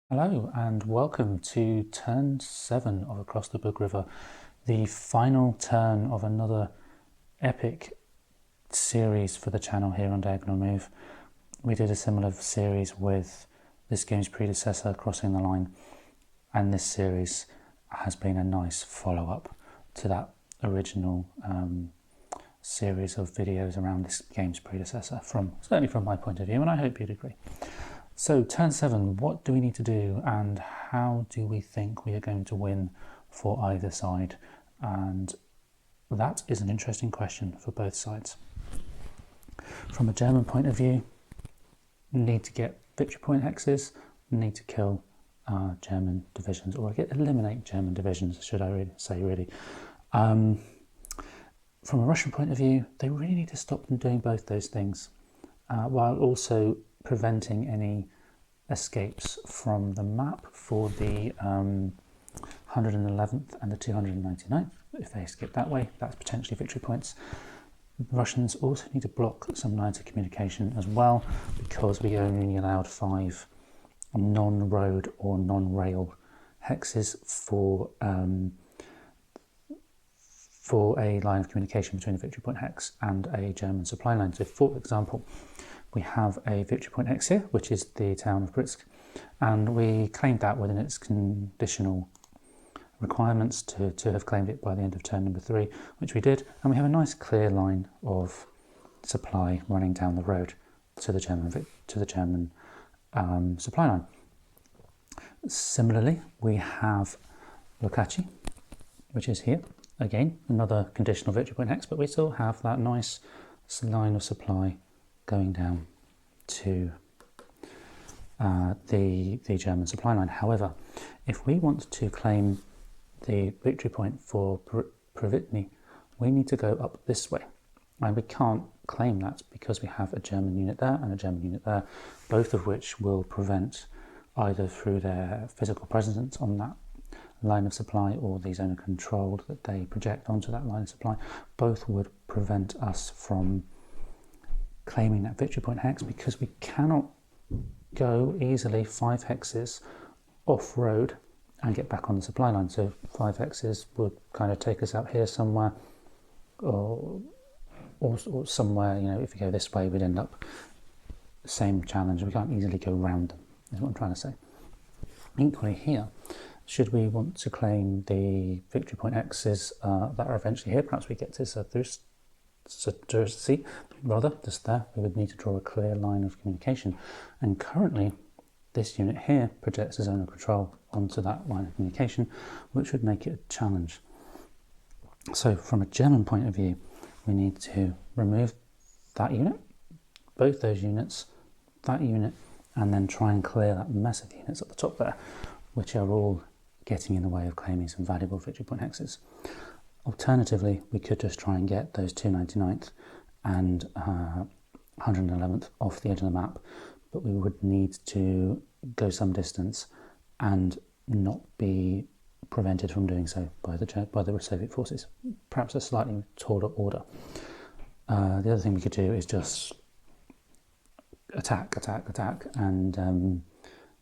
Hello and welcome to turn 7 of Across the Bug River, the final turn of another epic series for the channel here on Diagonal Move. We did a similar series with this game's predecessor, Crossing the Line, and this series has been a nice follow-up to that original series of videos around this game's predecessor, certainly from my point of view, and I hope you'd agree. So turn 7, what do we need to do and how do we think we are going to win for either side? And that is an interesting question for both sides. From a German point of view, need to get victory point hexes, need to kill German divisions, or eliminate German divisions, should I really say. From a Russian point of view, they really need to stop them doing both those things, while also preventing any escapes from the map for the 111th and the 299th. If they escape that way, that's potentially victory points. The Russians also need to block some lines of communication as well, because we only allowed 5 non-road or non-rail hexes for a line of communication between a victory point hex and a German supply line. So for example, we have a victory point hex here, which is the town of Britsk, and we claimed that within its conditional requirements to have claimed it by the end of turn number 3, which we did, and we have a nice clear line of supply running down the road to the German supply line. Similarly, we have Lokaci, which is here. Again, another conditional victory point hex, but we still have that nice line of supply going down to the German supply line. However, if we want to claim the victory point for Privitny, we need to go up this way, and we can't claim that because we have a German unit there and a German unit there, both of which will prevent, either through their physical presence on that line of supply or the zone of control that they project onto that line of supply, both would prevent us from claiming that victory point hex, because we cannot go easily 5 hexes off-road and get back on the supply line. So 5 hexes would kind of take us out here somewhere, or somewhere, if we go this way, we'd end up the same challenge. We can't easily go round them, is what I'm trying to say. Equally here, should we want to claim the victory point hexes that are eventually here, perhaps we get to Satursy, rather, just there, we would need to draw a clear line of communication. And currently, this unit here projects a zone of control onto that line of communication, which would make it a challenge. So from a German point of view, we need to remove that unit, both those units, that unit, and then try and clear that mess of units at the top there, which are all getting in the way of claiming some valuable victory point hexes. Alternatively, we could just try and get those 299th and 111th off the edge of the map, but we would need to go some distance and not be prevented from doing so by the Soviet forces. Perhaps a slightly taller order. The other thing we could do is just attack, and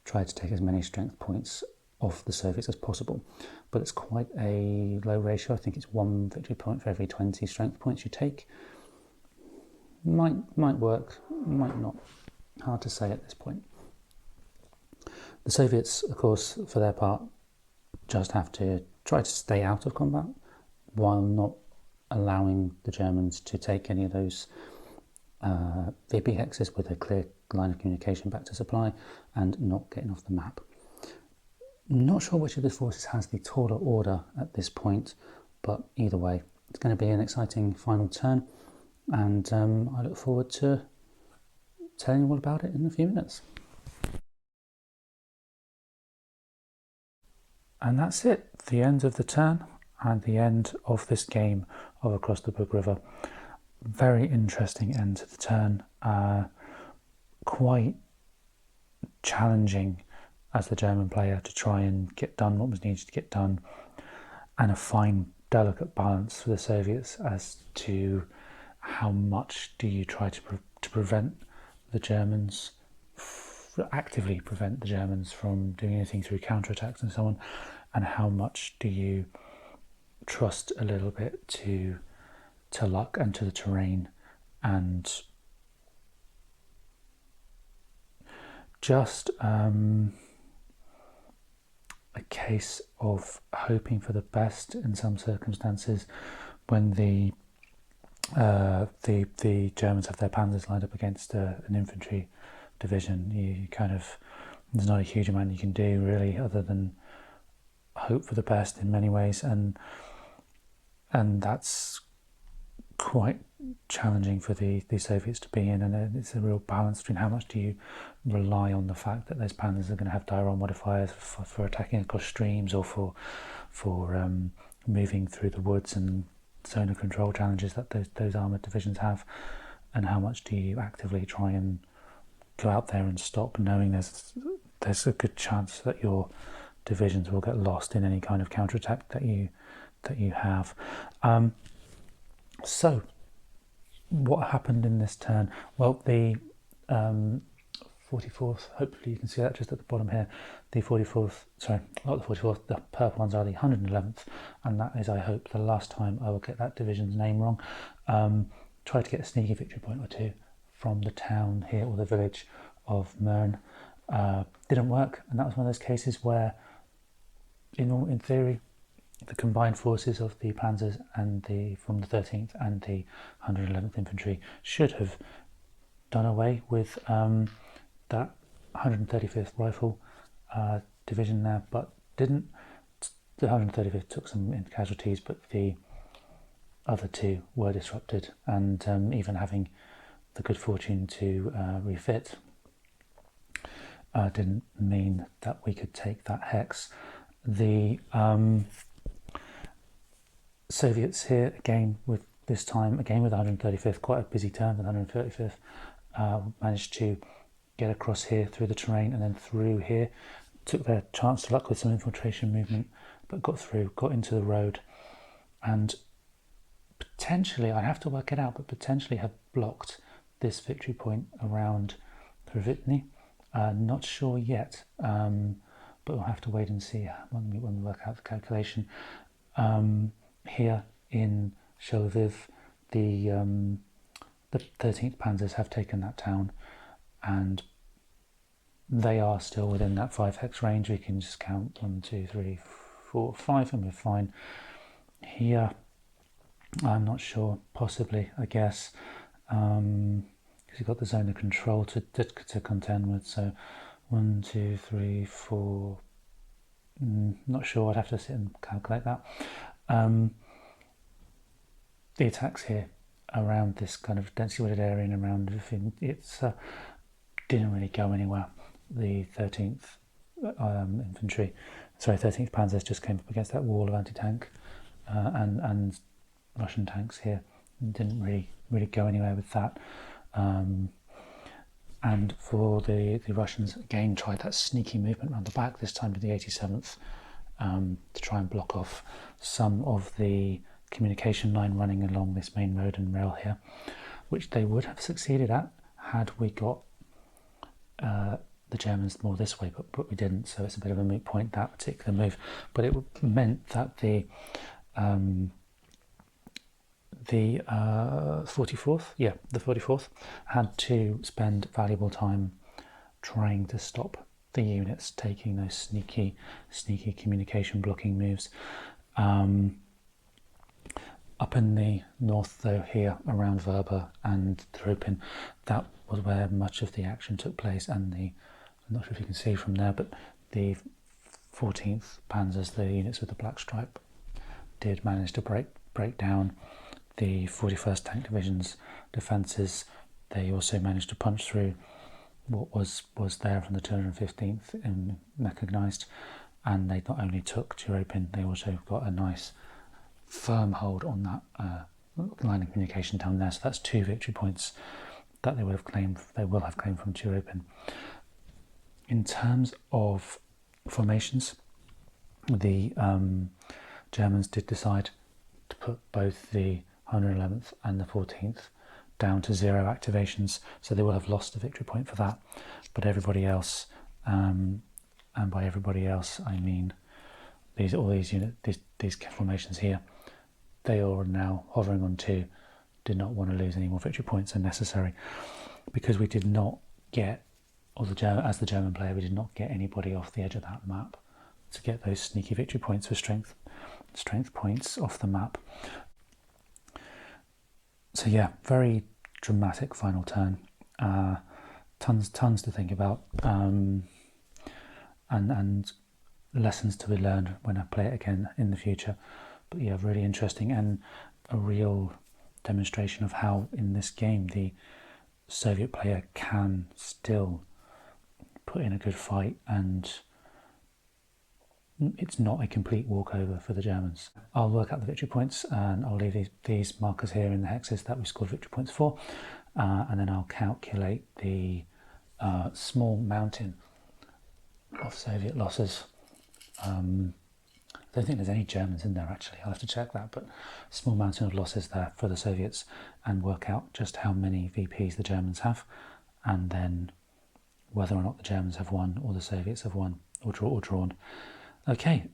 try to take as many strength points off the Soviets as possible, but it's quite a low ratio. I think it's 1 victory point for every 20 strength points you take. Might work, might not. Hard to say at this point. The Soviets, of course, for their part, just have to try to stay out of combat while not allowing the Germans to take any of those VP hexes with a clear line of communication back to supply and not getting off the map. Not sure which of the forces has the taller order at this point, but either way, it's going to be an exciting final turn, and I look forward to telling you all about it in a few minutes. And that's it, the end of the turn and the end of this game of Across the Bug River. Very interesting end to the turn, quite challenging as the German player to try and get done what was needed to get done, and a fine, delicate balance for the Soviets as to how much do you try to prevent the Germans actively prevent the Germans from doing anything through counterattacks and so on, and how much do you trust a little bit to luck and to the terrain, and just a case of hoping for the best in some circumstances when the Germans have their panzers lined up against an infantry division. You kind of, there's not a huge amount you can do really other than hope for the best in many ways, and that's quite challenging for the Soviets to be in, and it's a real balance between how much do you rely on the fact that those panzers are going to have Dyrol modifiers for attacking across streams, or for moving through the woods and zone of control challenges that those armoured divisions have, and how much do you actively try and go out there and stop, knowing there's a good chance that your divisions will get lost in any kind of counterattack that you have. So what happened in this turn? Well, the 44th, hopefully you can see that just at the bottom here, the 44th, sorry, not the 44th, the purple ones are the 111th, and that is, I hope, the last time I will get that division's name wrong. Tried to get a sneaky victory point or two from the town here, or the village of Mern. Didn't work, and that was one of those cases where, in theory, the combined forces of the panzers and from the 13th and the 111th infantry should have done away with that 135th rifle division there, but didn't. The 135th took some casualties, but the other two were disrupted, and even having the good fortune to refit didn't mean that we could take that hex. The Soviets here again with the 135th, quite a busy turn with 135th, managed to get across here through the terrain and then through here, took their chance to luck with some infiltration movement, but got through, got into the road, and potentially, I have to work it out, but potentially have blocked this victory point around Hrivitny. Not sure yet, but we'll have to wait and see when we work out the calculation. Here in Sholoviv, the 13th Panzers have taken that town, and they are still within that 5 hex range. We can just count 1, 2, 3, 4, 5, and we're fine. Here, I'm not sure, possibly, I guess, because you've got the zone of control to contend with. So 1, 2, 3, 4. Not sure. I'd have to sit and calculate that. The attacks here around this kind of densely wooded area and around it's didn't really go anywhere. The 13th Panzers just came up against that wall of anti-tank and Russian tanks here. Didn't really go anywhere with that. And for the Russians, again, tried that sneaky movement around the back, this time to the 87th, to try and block off some of the communication line running along this main road and rail here, which they would have succeeded at had we got the Germans more this way, but we didn't, so it's a bit of a moot point, that particular move. But it meant that the 44th had to spend valuable time trying to stop the units taking those sneaky communication blocking moves. Up in the north, though, here around Verba and Tropin, that was where much of the action took place, and I'm not sure if you can see from there, but the 14th Panzers, the units with the black stripe, did manage to break down the 41st Tank Division's defences. They also managed to punch through what was there from the 215th and mechanized, and they not only took Turopin, they also got a nice firm hold on that line of communication down there. So that's 2 victory points that they will have claimed from Turopin. In terms of formations, the Germans did decide to put both the 111th and the 14th down to 0 activations, so they will have lost a victory point for that. But everybody else, and by everybody else I mean all these formations here, they are now hovering on 2, did not want to lose any more victory points than necessary, because we did not get, as the German player, we did not get anybody off the edge of that map to get those sneaky victory points for strength points off the map. So yeah, very dramatic final turn. Tons to think about, and lessons to be learned when I play it again in the future. But yeah, really interesting, and a real demonstration of how in this game the Soviet player can still put in a good fight, and it's not a complete walkover for the Germans. I'll work out the victory points, and I'll leave these markers here in the hexes that we scored victory points for, and then I'll calculate the small mountain of Soviet losses. I don't think there's any Germans in there actually, I'll have to check that, but small mountain of losses there for the Soviets, and work out just how many VPs the Germans have, and then whether or not the Germans have won or the Soviets have won or drawn. Okay,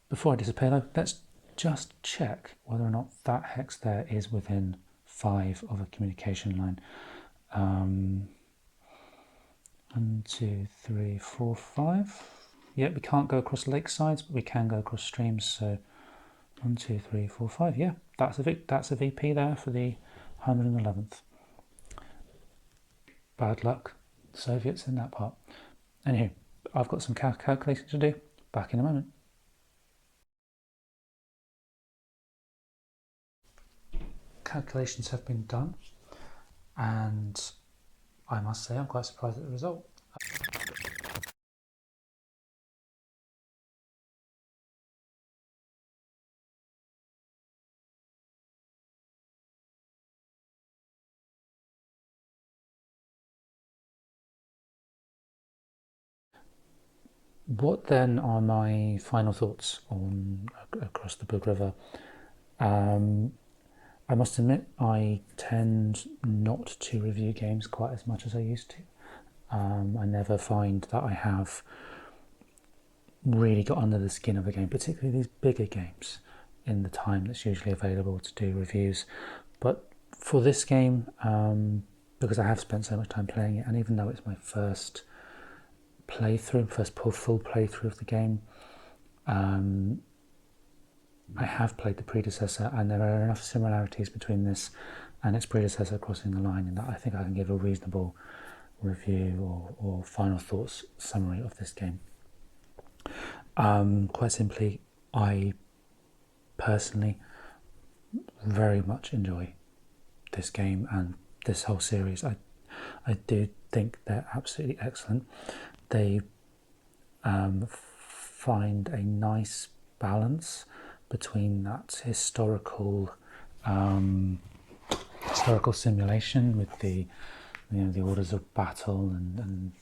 before I disappear though, let's just check whether or not that hex there is within 5 of a communication line. 1, 2, 3, 4, 5. Yeah, we can't go across lakesides, but we can go across streams. So 1, 2, 3, 4, 5. Yeah, that's a VP there for the 111th. Bad luck, Soviets in that part. Anywho, I've got some calculations to do. Back in a moment. Calculations have been done, and I must say I'm quite surprised at the result. What then are my final thoughts on Across the Bug River? I must admit I tend not to review games quite as much as I used to. I never find that I have really got under the skin of a game, particularly these bigger games, in the time that's usually available to do reviews. But for this game, because I have spent so much time playing it, and even though it's my first full playthrough of the game, I have played the predecessor, and there are enough similarities between this and its predecessor Crossing the Line in that I think I can give a reasonable review or final thoughts summary of this game. Quite simply, I personally very much enjoy this game and this whole series. I do think they're absolutely excellent. They find a nice balance between that historical simulation with the the orders of battle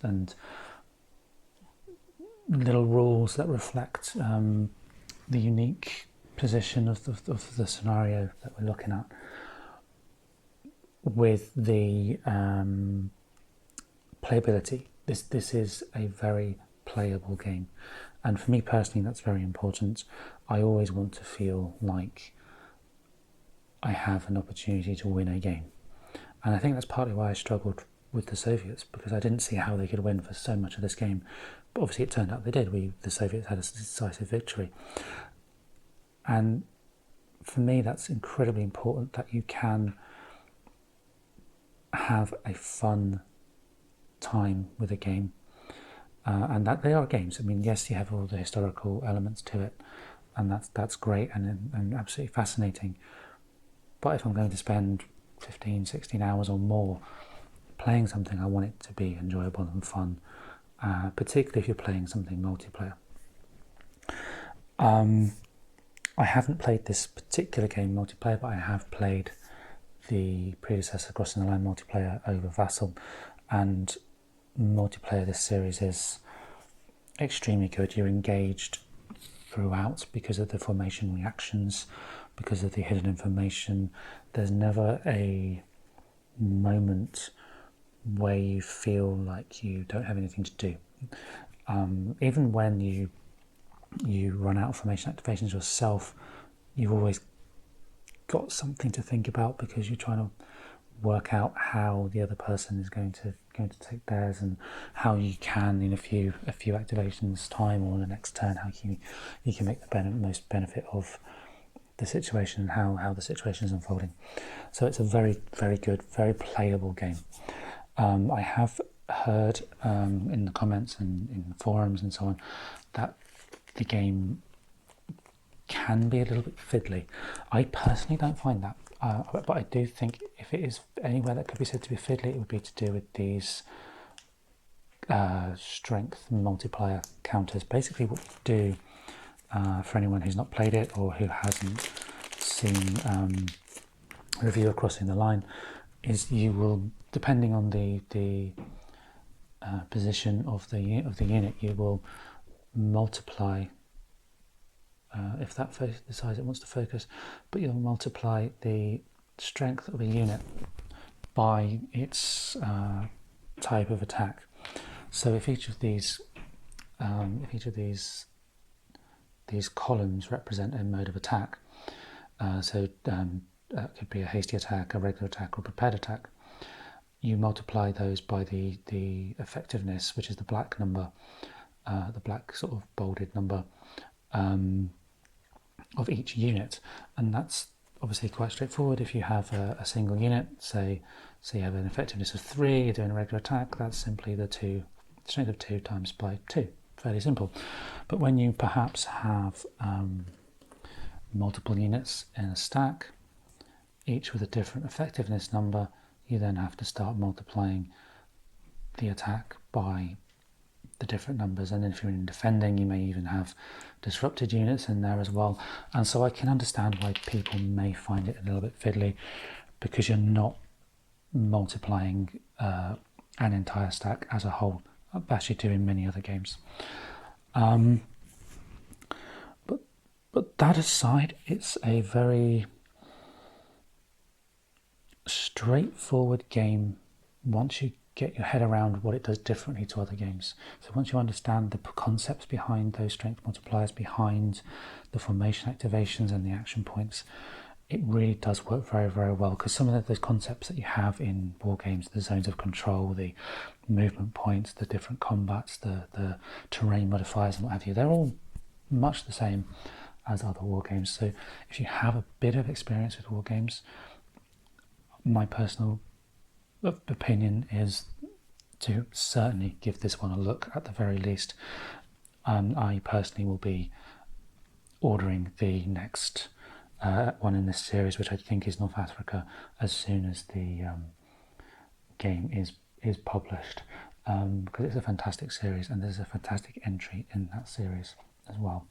and little rules that reflect the unique position of the scenario that we're looking at, with the playability. This is a very playable game, and for me personally that's very important. I always want to feel like I have an opportunity to win a game, and I think that's partly why I struggled with the Soviets, because I didn't see how they could win for so much of this game, but obviously it turned out they did. The Soviets had a decisive victory, and for me that's incredibly important, that you can have a fun time with a game, and that they are games. I mean, yes, you have all the historical elements to it, and that's great and absolutely fascinating, but if I'm going to spend 15, 16 hours or more playing something, I want it to be enjoyable and fun, particularly if you're playing something multiplayer. I haven't played this particular game multiplayer, but I have played the predecessor Crossing the Line multiplayer over Vassal, and multiplayer this series is extremely good. You're engaged throughout because of the formation reactions because of the hidden information. There's never a moment where you feel like you don't have anything to do. Even when you run out of formation activations yourself, you've always got something to think about, because you're trying to work out how the other person is going to take theirs, and how you can, in a few activations time or the next turn, how you can make the most benefit of the situation and how the situation is unfolding. So it's a very, very good, very playable game. I have heard in the comments and in forums and so on that the game can be a little bit fiddly. I personally don't find that, but I do think if it is anywhere that could be said to be fiddly, it would be to do with these strength multiplier counters. Basically what you do, for anyone who's not played it or who hasn't seen a review of Crossing the Line, is you will, depending on the position of the unit, you will multiply, if that decides it wants to focus, but you'll multiply the strength of a unit by its type of attack. So if each of these columns represent a mode of attack, that could be a hasty attack, a regular attack, or prepared attack, you multiply those by the effectiveness, which is the black number, the black sort of bolded number of each unit. And that's obviously quite straightforward. If you have a single unit, say you have an effectiveness of 3, you're doing a regular attack, that's simply the strength of 2 times by 2. Fairly simple. But when you perhaps have multiple units in a stack, each with a different effectiveness number, you then have to start multiplying the attack by the different numbers. And then if you're in defending, you may even have disrupted units in there as well. And so I can understand why people may find it a little bit fiddly, because you're not multiplying an entire stack as a whole, as you do in many other games. But that aside, it's a very straightforward game once you get your head around what it does differently to other games. So once you understand the concepts behind those strength multipliers, behind the formation activations and the action points, it really does work very, very well, because some of those concepts that you have in war games, the zones of control, the movement points, the different combats, the terrain modifiers and what have you, they're all much the same as other war games. So if you have a bit of experience with war games, my personal opinion is to certainly give this one a look at the very least. I personally will be ordering the next one in this series, which I think is North Africa, as soon as the game is published, because it's a fantastic series and there's a fantastic entry in that series as well.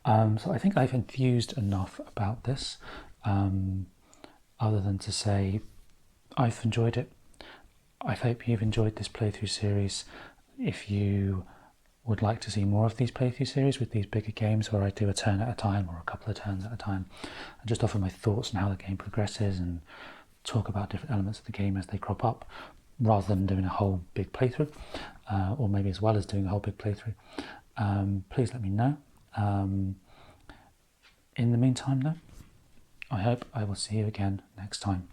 So I think I've enthused enough about this, other than to say I've enjoyed it. I hope you've enjoyed this playthrough series. If you would like to see more of these playthrough series with these bigger games where I do a turn at a time or a couple of turns at a time and just offer my thoughts on how the game progresses and talk about different elements of the game as they crop up, rather than doing a whole big playthrough, or maybe as well as doing a whole big playthrough, please let me know. In the meantime though, I hope I will see you again next time.